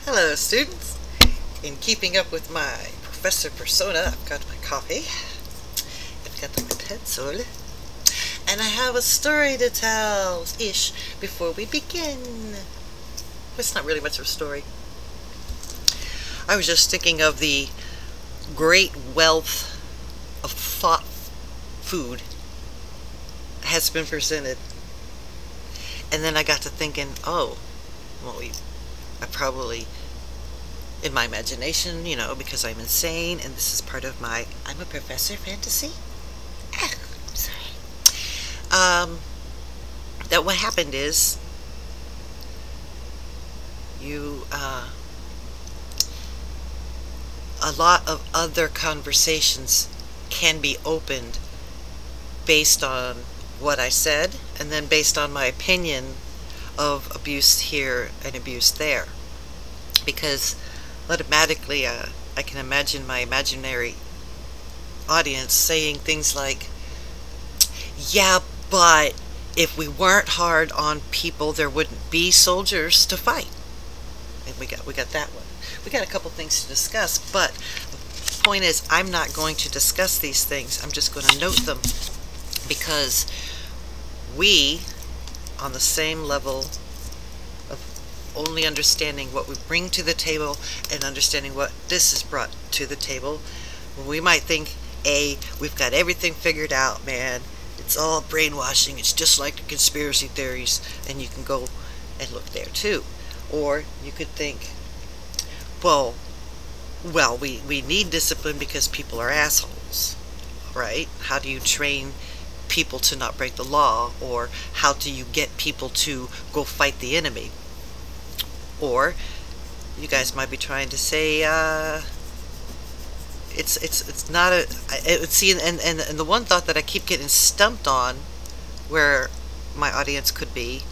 Hello, students. In keeping up with my professor persona, I've got my coffee, I've got my pencil, and I have a story to tell-ish before we begin. It's not really much of a story. I was just thinking of the great wealth of thought food has been presented. And then I got to thinking, oh, well, I probably, in my imagination, because I'm insane, and this is part of my I'm a professor fantasy. I'm sorry. That what happened is a lot of other conversations can be opened based on what I said, and then based on my opinion of abuse here and abuse there. Because automatically I can imagine my imaginary audience saying things like, yeah, but if we weren't hard on people, there wouldn't be soldiers to fight. And we got that one. We got a couple things to discuss, but the point is, I'm not going to discuss these things. I'm just going to note them, because we, on the same level of only understanding what we bring to the table and understanding what this has brought to the table, we might think, we've got everything figured out, man. It's all brainwashing. It's just like the conspiracy theories, and you can go and look there too. Or you could think, well, we need discipline because people are assholes, right? How do you train people to not break the law? Or how do you get people to go fight the enemy? Or you guys might be trying to say, it's not a, see, and the one thought that I keep getting stumped on, where my audience could be,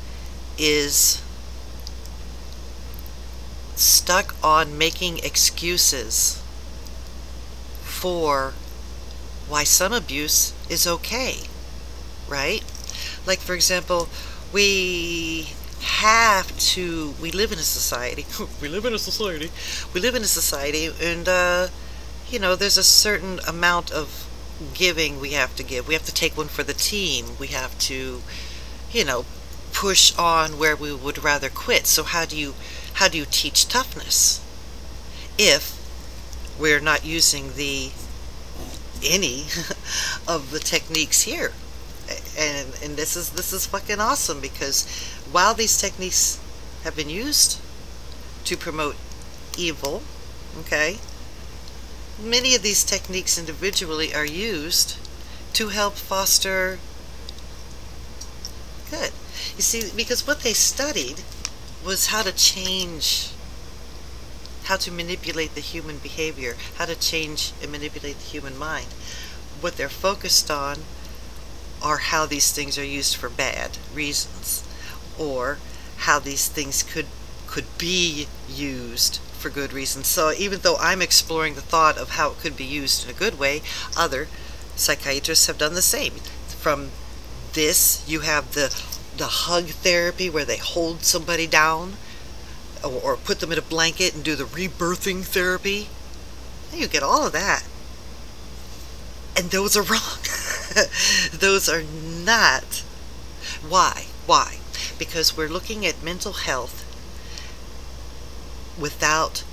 is stuck on making excuses for why some abuse is okay, right? Like, for example, we live in a society, we live in a society, and there's a certain amount of giving we have to give. We have to take one for the team. We have to, push on where we would rather quit. So how do you teach toughness if we're not using any of the techniques here? And this is fucking awesome, because while these techniques have been used to promote evil, okay, many of these techniques individually are used to help foster good. You see, because what they studied was how to manipulate the human behavior, how to change and manipulate the human mind. What they're focused on are how these things are used for bad reasons, or how these things could be used for good reasons. So even though I'm exploring the thought of how it could be used in a good way, other psychiatrists have done the same. From this, you have the hug therapy, where they hold somebody down, or put them in a blanket and do the rebirthing therapy. You get all of that. And those are wrong. Those are not. Why? Because we're looking at mental health without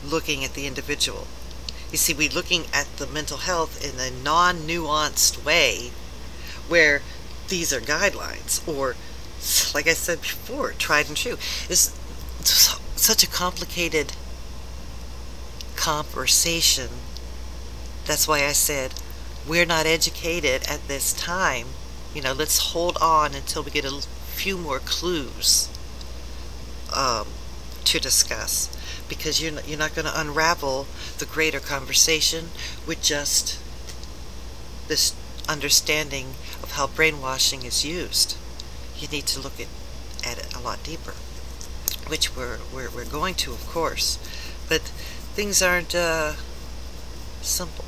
looking at the individual. You see, we're looking at the mental health in a non-nuanced way, where these are guidelines, or, like I said before, tried and true. It's such a complicated conversation. That's why I said we're not educated at this time. Let's hold on until we get a few more clues to discuss, because you're not going to unravel the greater conversation with just this understanding of how brainwashing is used. You need to look at it a lot deeper, which we're going to, of course, but things aren't simple,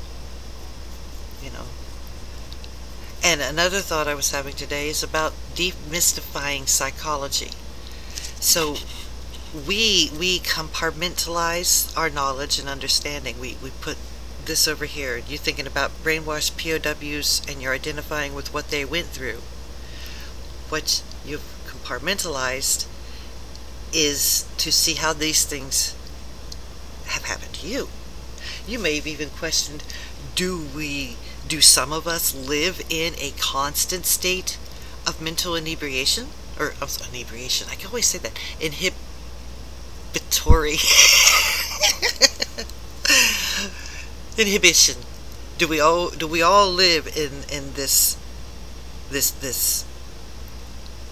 And another thought I was having today is about demystifying psychology. So we compartmentalize our knowledge and understanding. We put this over here. You're thinking about brainwashed POWs and you're identifying with what they went through. What you've compartmentalized is to see how these things have happened to you. You may have even questioned, do some of us live in a constant state of mental inebriation? Or inebriation, I can always say that. Inhibitory. Inhibition. Do we all live in this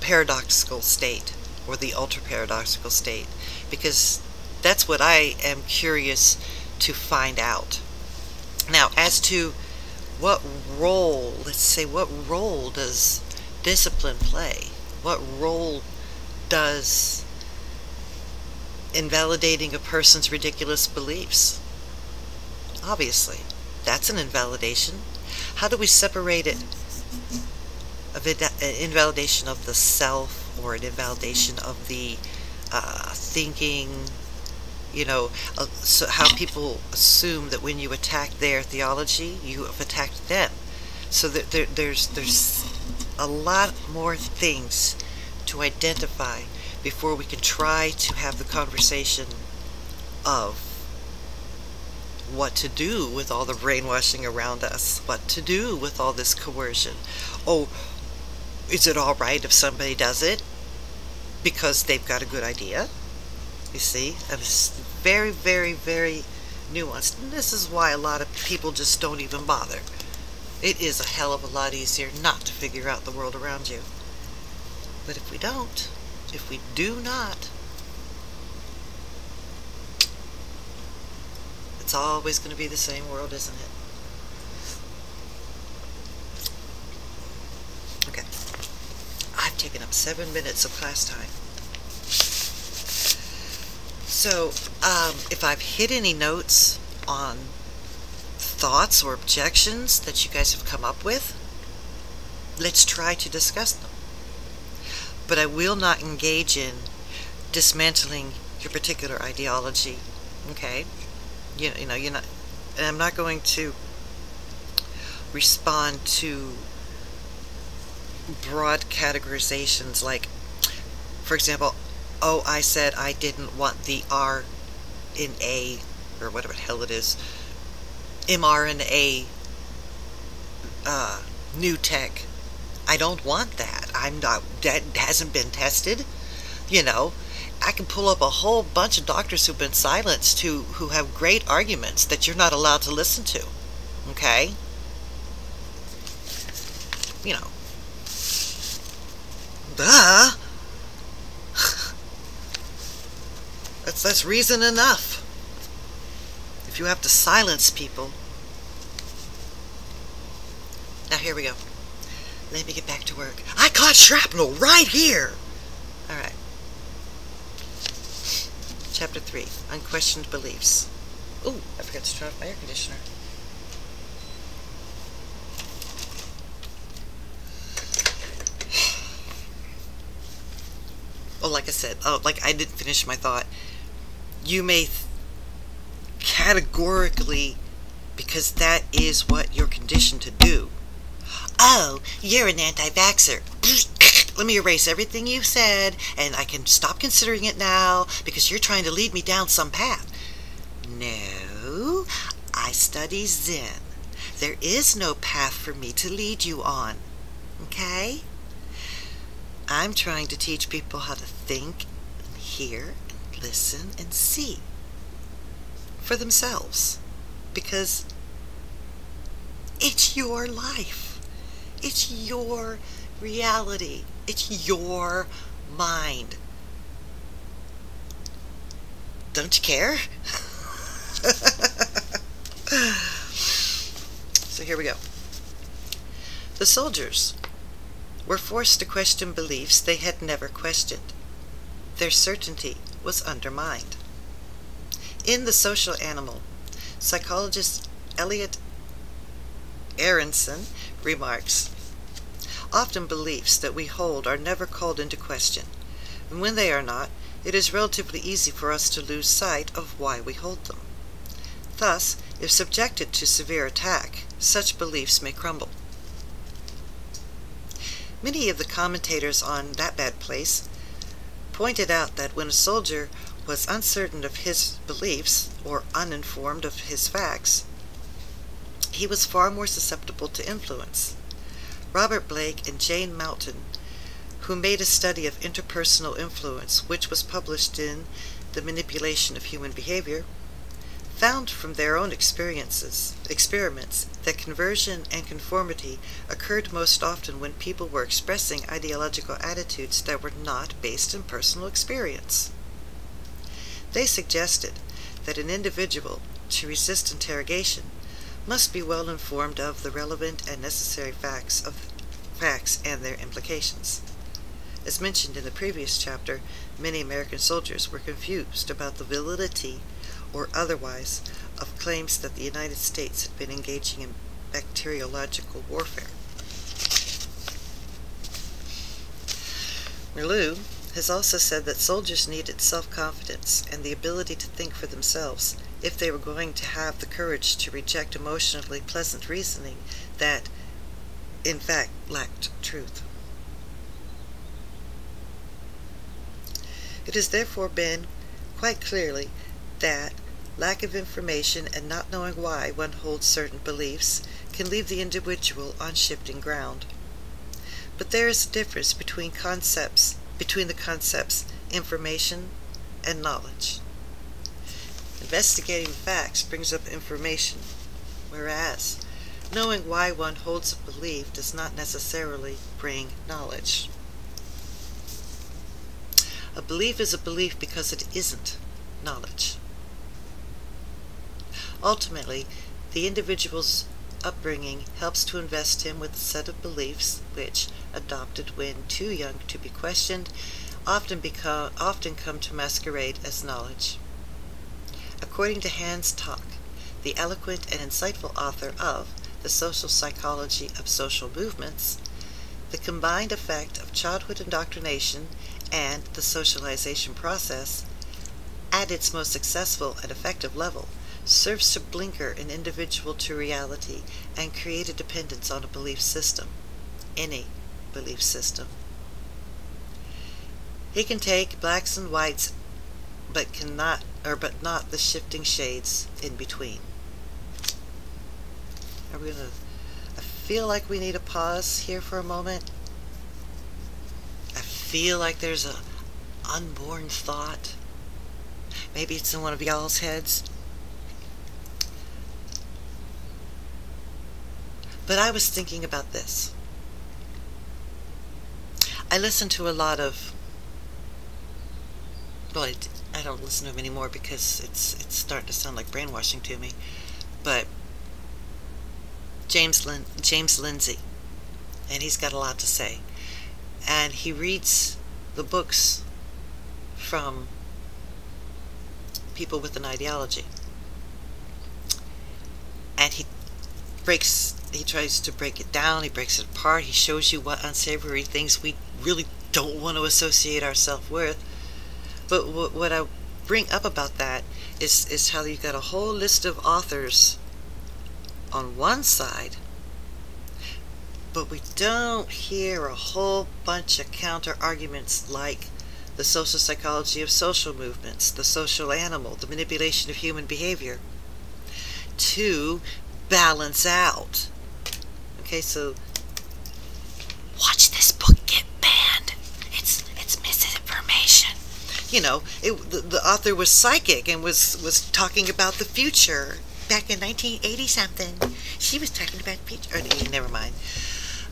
paradoxical state, or the ultra paradoxical state? Because that's what I am curious to find out. Now, as to what role, let's say, what role does discipline play? What role does invalidating a person's ridiculous beliefs? Obviously, that's an invalidation. How do we separate it? An invalidation of the self, or an invalidation of the thinking, so how people assume that when you attack their theology, you have attacked them. So there's a lot more things to identify before we can try to have the conversation of what to do with all the brainwashing around us, what to do with all this coercion. Oh, is it all right if somebody does it because they've got a good idea? You see, it's very, very, very nuanced. And this is why a lot of people just don't even bother. It is a hell of a lot easier not to figure out the world around you. But if we don't, if we do not, it's always going to be the same world, isn't it? Okay. I've taken up 7 minutes of class time. So, if I've hit any notes on thoughts or objections that you guys have come up with, let's try to discuss them. But I will not engage in dismantling your particular ideology, okay? You're not, and I'm not going to respond to broad categorizations like, for example, oh, I said I didn't want the RNA, or whatever the hell it is, mRNA, new tech. I don't want that. That hasn't been tested. I can pull up a whole bunch of doctors who've been silenced who have great arguments that you're not allowed to listen to. Okay? Duh! That's reason enough. If you have to silence people. Now here we go. Let me get back to work. I caught shrapnel right here! Alright. Chapter 3. Unquestioned Beliefs. Ooh, I forgot to turn off my air conditioner. Oh, like I said, like I didn't finish my thought. You may categorically, because that is what you're conditioned to do. Oh, you're an anti-vaxxer. Let me erase everything you said, and I can stop considering it now, because you're trying to lead me down some path. No, I study Zen. There is no path for me to lead you on. Okay? I'm trying to teach people how to think, and hear, and listen, and see for themselves. Because it's your life. It's your reality. It's your mind. Don't you care? So here we go. The soldiers were forced to question beliefs they had never questioned. Their certainty was undermined. In The Social Animal, psychologist Elliot Aronson remarks, often beliefs that we hold are never called into question, and when they are not, it is relatively easy for us to lose sight of why we hold them. Thus, if subjected to severe attack, such beliefs may crumble. Many of the commentators on That Bad Place pointed out that when a soldier was uncertain of his beliefs or uninformed of his facts, he was far more susceptible to influence. Robert Blake and Jane Moulton, who made a study of interpersonal influence, which was published in The Manipulation of Human Behavior, found from their own experiments that conversion and conformity occurred most often when people were expressing ideological attitudes that were not based in personal experience. They suggested that an individual, to resist interrogation, must be well informed of the relevant and necessary facts and their implications. As mentioned in the previous chapter, many American soldiers were confused about the validity or otherwise of claims that the United States had been engaging in bacteriological warfare. Merleau has also said that soldiers needed self-confidence and the ability to think for themselves if they were going to have the courage to reject emotionally pleasant reasoning that, in fact, lacked truth. It has therefore been quite clearly that lack of information and not knowing why one holds certain beliefs can leave the individual on shifting ground. But there is a difference between the concepts information and knowledge. Investigating facts brings up information, whereas knowing why one holds a belief does not necessarily bring knowledge. A belief is a belief because it isn't knowledge. Ultimately, the individual's upbringing helps to invest him with a set of beliefs which, adopted when too young to be questioned, often come to masquerade as knowledge. According to Hans Tock, the eloquent and insightful author of The Social Psychology of Social Movements, the combined effect of childhood indoctrination and the socialization process, at its most successful and effective level, serves to blinker an individual to reality and create a dependence on a belief system, any belief system. He can take blacks and whites, but not the shifting shades in between. I feel like we need a pause here for a moment. I feel like there's an unborn thought. Maybe it's in one of y'all's heads. But I was thinking about this. I listen to a lot of, well, I don't listen to them anymore because it's starting to sound like brainwashing to me. But James Lindsay, and he's got a lot to say. And he reads the books from people with an ideology. And he tries to break it down, he breaks it apart, he shows you what unsavory things we really don't want to associate ourselves with. But what I bring up about that is how you got a whole list of authors on one side, but we don't hear a whole bunch of counter arguments like the social psychology of social movements, the social animal, the manipulation of human behavior, to balance out. Okay, so watch this book get banned. It's misinformation. You know, the author was psychic and was talking about the future back in 1980 something. She was talking about the future. Oh, never mind.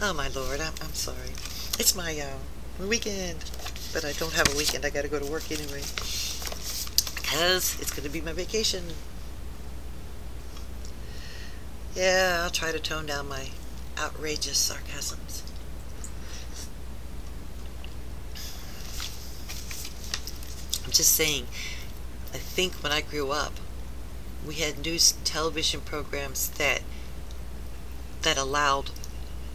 Oh my Lord, I'm sorry. It's my weekend, but I don't have a weekend. I got to go to work anyway because it's going to be my vacation. Yeah, I'll try to tone down my outrageous sarcasms. I'm just saying, I think when I grew up, we had news television programs that allowed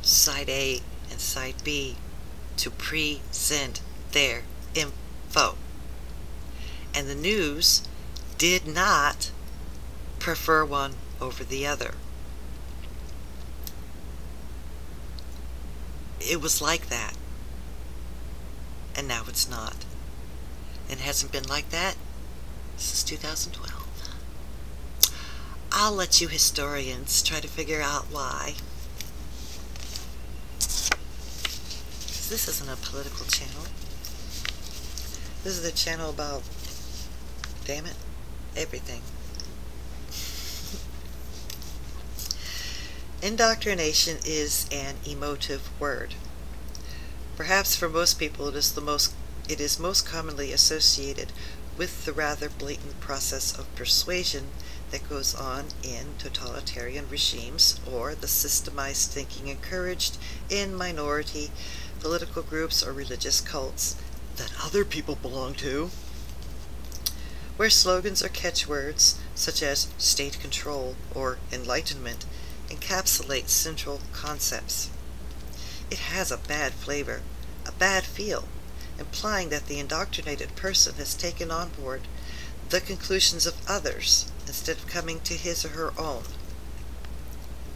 side A and side B to present their info. And the news did not prefer one over the other. It was like that. And now it's not. And it hasn't been like that since 2012. I'll let you historians try to figure out why. This isn't a political channel. This is a channel about, damn it, everything. Indoctrination is an emotive word. Perhaps for most people it is most commonly associated with the rather blatant process of persuasion that goes on in totalitarian regimes, or the systemized thinking encouraged in minority political groups or religious cults that other people belong to, where slogans or catchwords such as state control or enlightenment encapsulate central concepts. It has a bad flavor, a bad feel, implying that the indoctrinated person has taken on board the conclusions of others instead of coming to his or her own.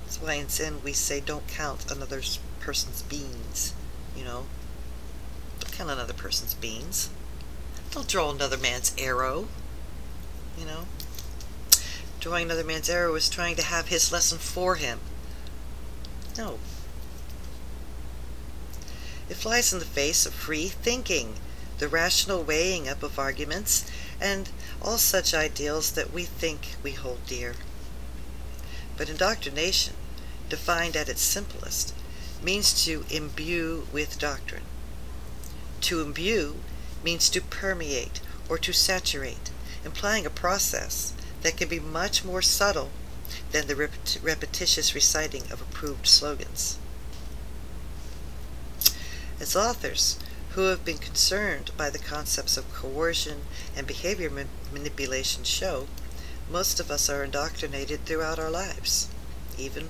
That's why in Zen we say don't count another person's beans, you know. Don't count another person's beans. Don't draw another man's arrow, you know. Drawing another man's arrow is trying to have his lesson for him. No. It flies in the face of free thinking, the rational weighing up of arguments, and all such ideals that we think we hold dear. But indoctrination, defined at its simplest, means to imbue with doctrine. To imbue means to permeate or to saturate, implying a process that can be much more subtle than the repetitious reciting of approved slogans. As authors who have been concerned by the concepts of coercion and behavior manipulation show, most of us are indoctrinated throughout our lives, even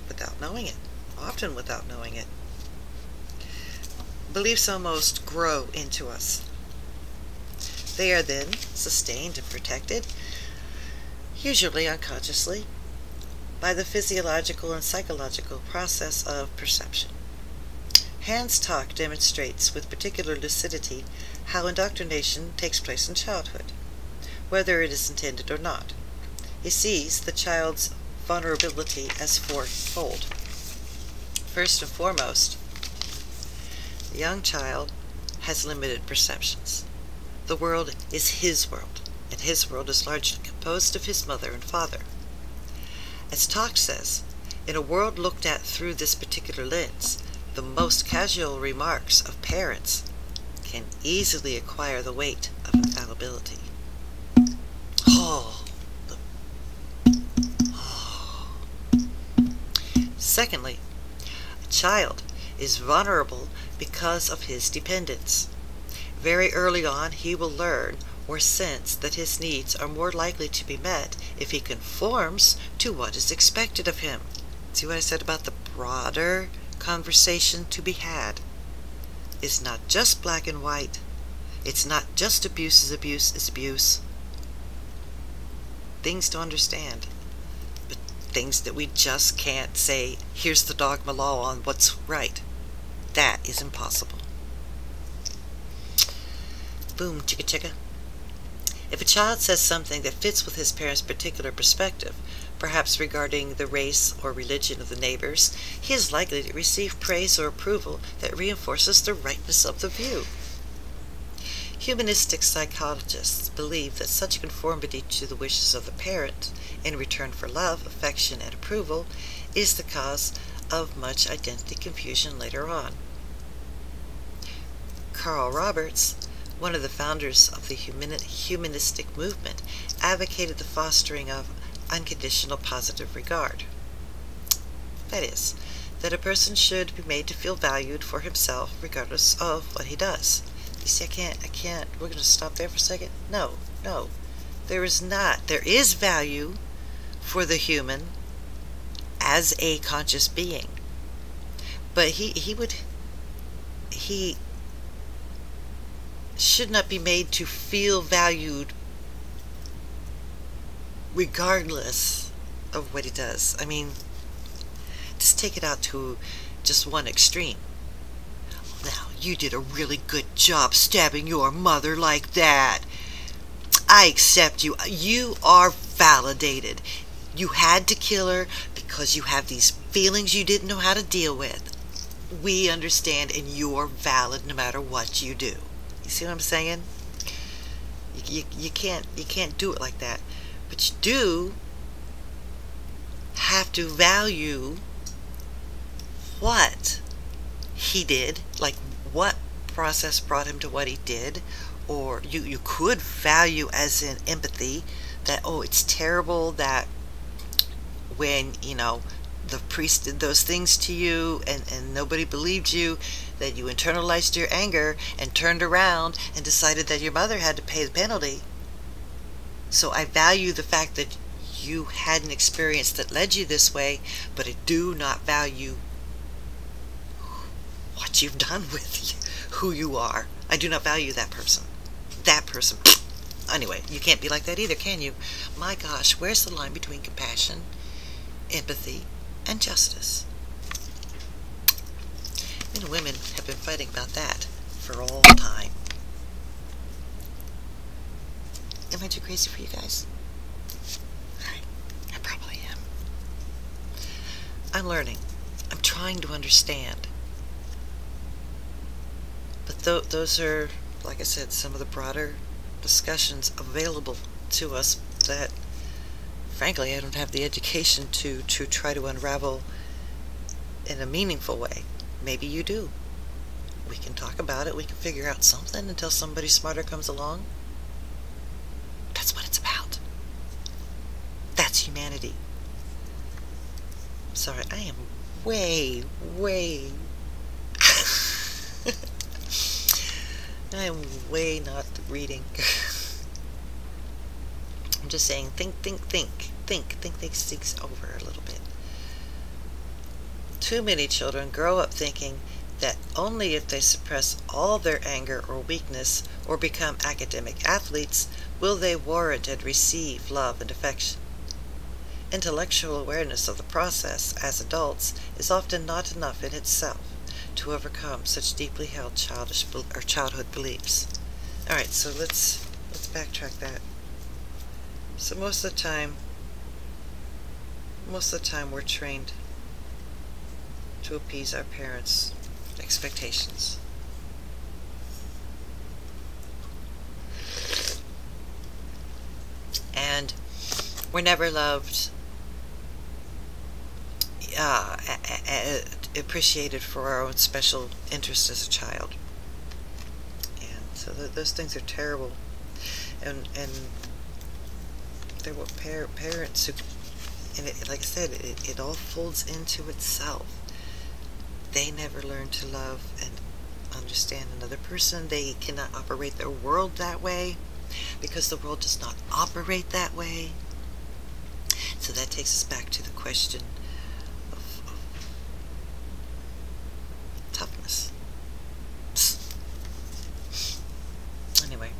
without knowing it, often without knowing it. Beliefs almost grow into us. They are then sustained and protected, usually unconsciously, by the physiological and psychological process of perception. Hans Talk demonstrates with particular lucidity how indoctrination takes place in childhood, whether it is intended or not. He sees the child's vulnerability as fourfold. First and foremost, the young child has limited perceptions. The world is his world, and his world is largely composed of his mother and father. As Talk says, in a world looked at through this particular lens, the most casual remarks of parents can easily acquire the weight of infallibility. Secondly, a child is vulnerable because of his dependence. Very early on, he will learn or sense that his needs are more likely to be met if he conforms to what is expected of him. See what I said about the broader conversation to be had? It's not just black and white. It's not just abuse is abuse is abuse. Things to understand, but things that we just can't say, here's the dogma law on what's right. That is impossible. Boom, chicka chicka. If a child says something that fits with his parents' particular perspective, perhaps regarding the race or religion of the neighbors, he is likely to receive praise or approval that reinforces the rightness of the view. Humanistic psychologists believe that such conformity to the wishes of the parent, in return for love, affection, and approval, is the cause of much identity confusion later on. Carl Roberts, one of the founders of the humanistic movement, advocated the fostering of unconditional positive regard. That is, that a person should be made to feel valued for himself regardless of what he does. You see, I can't, we're going to stop there for a second? No, there is not. There is value for the human as a conscious being. But he should not be made to feel valued regardless of what he does. I mean, just take it out to just one extreme. Now, you did a really good job stabbing your mother like that. I accept you. You are validated. You had to kill her because you have these feelings you didn't know how to deal with. We understand, and you're valid no matter what you do. You see what I'm saying? You can't do it like that. But you do have to value what he did, like what process brought him to what he did. Or you could value as in empathy that, oh, it's terrible that when, the priest did those things to you and nobody believed you, that you internalized your anger and turned around and decided that your mother had to pay the penalty. So I value the fact that you had an experience that led you this way, but I do not value what you've done with who you are. I do not value that person. That person. Anyway, you can't be like that either, can you? My gosh, where's the line between compassion, empathy, and justice? Men and women have been fighting about that for all time. Am I too crazy for you guys? I probably am. I'm learning. I'm trying to understand. But those are, like I said, some of the broader discussions available to us that, frankly, I don't have the education to try to unravel in a meaningful way. Maybe you do. We can talk about it. We can figure out something until somebody smarter comes along. That's what it's about. That's humanity. I'm sorry, I am way I am way not reading. I'm just saying, think things over a little bit. Too many children grow up thinking that only if they suppress all their anger or weakness or become academic athletes will they warrant and receive love and affection. Intellectual awareness of the process as adults is often not enough in itself to overcome such deeply held childhood beliefs. Alright, so let's backtrack that. So most of the time we're trained to appease our parents' expectations. And we're never loved, appreciated for our own special interests as a child. And so those things are terrible. And there were parents who, and like I said, it all folds into itself. They never learn to love and understand another person. They cannot operate their world that way because the world does not operate that way. So that takes us back to the question of toughness. Anyway.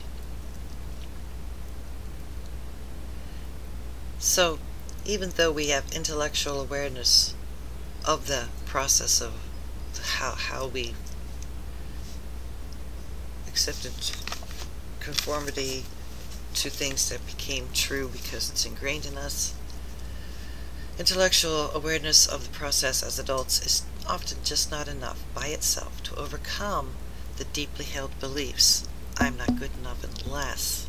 So, even though we have intellectual awareness of the process of how we accepted conformity to things that became true because it's ingrained in us, intellectual awareness of the process as adults is often just not enough by itself to overcome the deeply held beliefs. I'm not good enough unless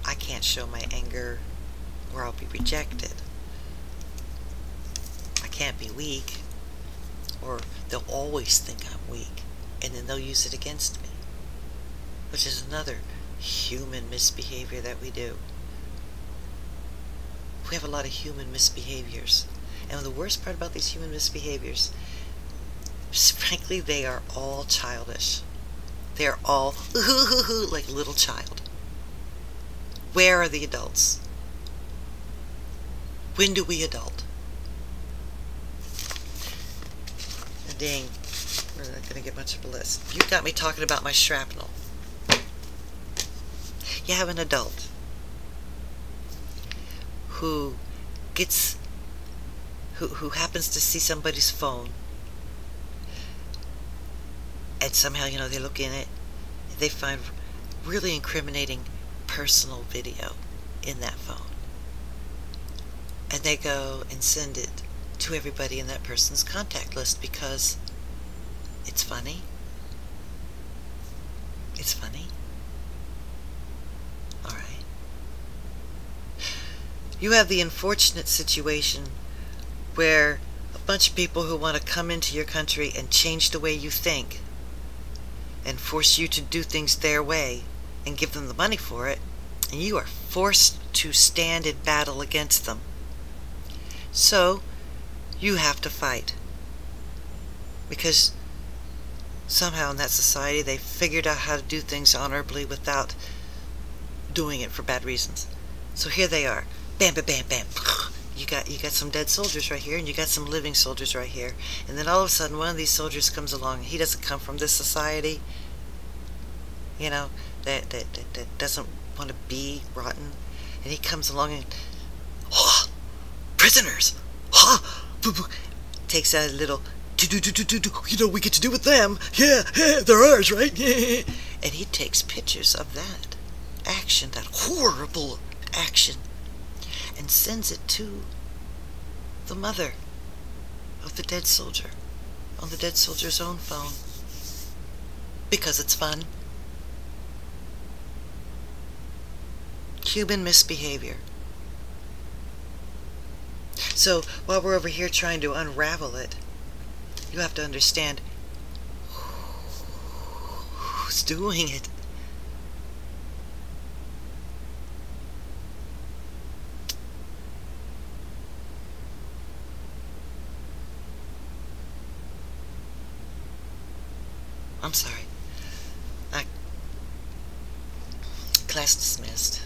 I can't show my anger or I'll be rejected. I can't be weak, or they'll always think I'm weak, and then they'll use it against me, which is another human misbehavior that we do. We have a lot of human misbehaviors, and the worst part about these human misbehaviors is, frankly, they are all childish. They are all like little child. Where are the adults? When do we adult? Dang. We're not going to get much of a list. You got me talking about my shrapnel. You have an adult who gets, who happens to see somebody's phone, and somehow, they look in it, they find really incriminating personal video in that phone. And they go and send it to everybody in that person's contact list because it's funny. It's funny. Alright. You have the unfortunate situation where a bunch of people who want to come into your country and change the way you think and force you to do things their way and give them the money for it, and you are forced to stand in battle against them. So, you have to fight. Because somehow in that society they figured out how to do things honorably without doing it for bad reasons. So here they are. Bam, bam, bam, bam. You got some dead soldiers right here, and you got some living soldiers right here. And then all of a sudden one of these soldiers comes along. He doesn't come from this society, that doesn't want to be rotten. And he comes along and, prisoners! Takes out a little, we get to do with them. Yeah, they're ours, right? And he takes pictures of that action, that horrible action, and sends it to the mother of the dead soldier on the dead soldier's own phone because it's fun. Human misbehavior. So while we're over here trying to unravel it, you have to understand who's doing it. I'm sorry. Class dismissed.